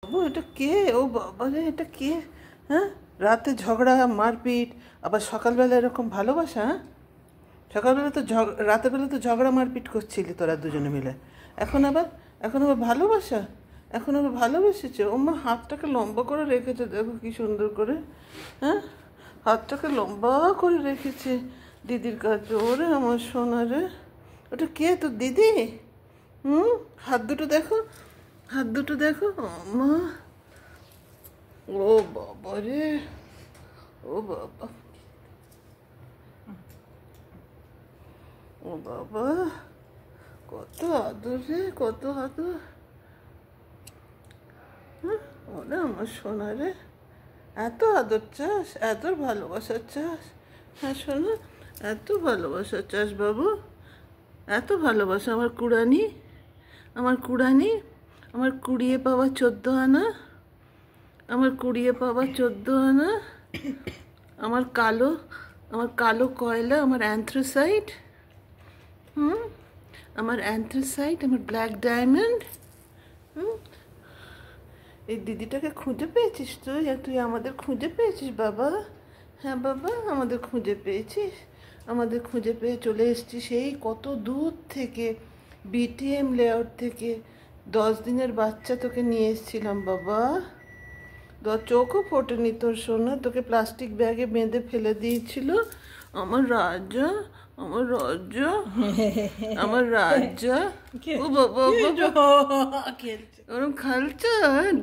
বাবু এটা কে? ও বাবা রে, এটা কে? হ্যাঁ, রাতে ঝগড়া মারপিট, আবার সকালবেলা এরকম ভালোবাসা? হ্যাঁ, সকালবেলা তো রাতের বেলা তো ঝগড়া মারপিট করছিলি তোরা দুজনে মিলে, এখন আবার এখন আবার ভালোবাসা, এখন আবার ভালোবেসেছে। ও মা, হাতটাকে লম্বা করে রেখেছে, দেখো কি সুন্দর করে। হ্যাঁ, হাতটাকে লম্বা করে রেখেছে দিদির কাছে। ওরে আমার সোনা রে, ওটা কে, তোর দিদি? হুম, হাত দুটো দেখো, হাত দুটো দেখো। মা, ও বাবা রে, ও বাবা, ও বাবা, কত আদর রে, কত আদর। হ্যাঁ, ওরে আমার সোনা রে, এত আদর চাস, এত ভালোবাসা চাস? হ্যাঁ সোনা, এত ভালোবাসা চাস বাবু, এত ভালোবাসা আমার কুড়ানি, আমার কুড়ানি, আমার কুড়িয়ে পাওয়া 14 আনা, আমার কুড়িয়ে পাওয়া 14 আনা, আমার কালো, আমার কালো কয়লা, আমার অ্যান্থ্রাসাইট। হুম, আমার অ্যান্থ্রাসাইট, আমার ব্ল্যাক ডায়মন্ড। হুম, এই দিদিটাকে খুঁজে পেয়েছিস তুই? তুই আমাদের খুঁজে পেয়েছিস বাবা? হ্যাঁ বাবা, আমাদের খুঁজে পেয়েছিস, আমাদের খুঁজে পেয়ে চলে এসেছিস সেই কত দূর থেকে, বিটিএম লেআউট থেকে। 10 দিনের বাচ্চা তোকে নিয়ে এসেছিলাম বাবা, চোখও ফোটেনি তোর সোনা, তোকে প্লাস্টিক ব্যাগে বেঁধে ফেলে দিয়েছিল। আমার রাজা, আমার রাজা, আমার রাজা। ও বাবা, ওরম খালছো,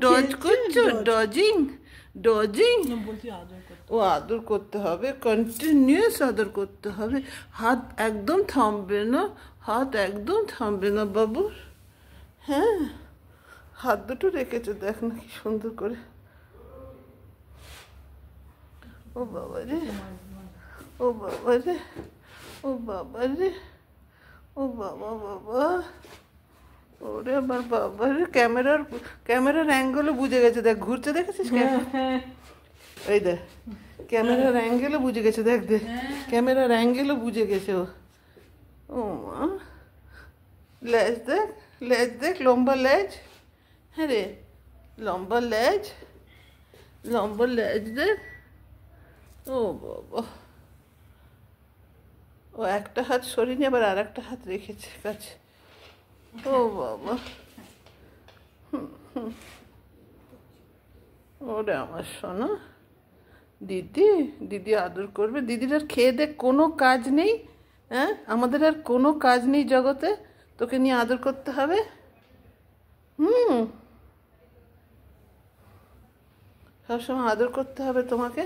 ডজ করছো, ডজিং, ডজিং। ও আদর করতে হবে, কন্টিনিউয়াস আদর করতে হবে, হাত একদম থামবে না, হাত একদম থামবে না বাবু। হ্যাঁ, হাত দুটো রেখেছে দেখ না কি সুন্দর করে। ও বাবা রে, ও বাবা রে, ও বাবা রে, ও বাবা, বাবা, ওরে আমার বাবা রে। ক্যামেরার অ্যাঙ্গেলও বুঝে গেছে, দেখ ঘুরছে, দেখেছিস? এই দেখ, ক্যামেরার অ্যাঙ্গেলও বুঝে গেছে, দেখ দেখ, ক্যামেরার অ্যাঙ্গেলও বুঝে গেছে ও। ও মা, লেজ দেখ, লেজ দেখ, লম্বা লেজ। হ্যাঁ রে, লম্বা লেজ, লম্বা লেজ দেখ। ও বাবা, ও একটা হাত সরিয়ে আবার আর একটা হাত রেখেছে কাছে। ও বাবা, ওরে আমার সোনা, দিদি, দিদি আদর করবে। দিদির আর খেয়ে দেখ কোনো কাজ নেই। হ্যাঁ, আমাদের আর কোনো কাজ নেই জগতে, তোকে নিয়ে আদর করতে হবে। সবসময় আদর করতে হবে তোমাকে।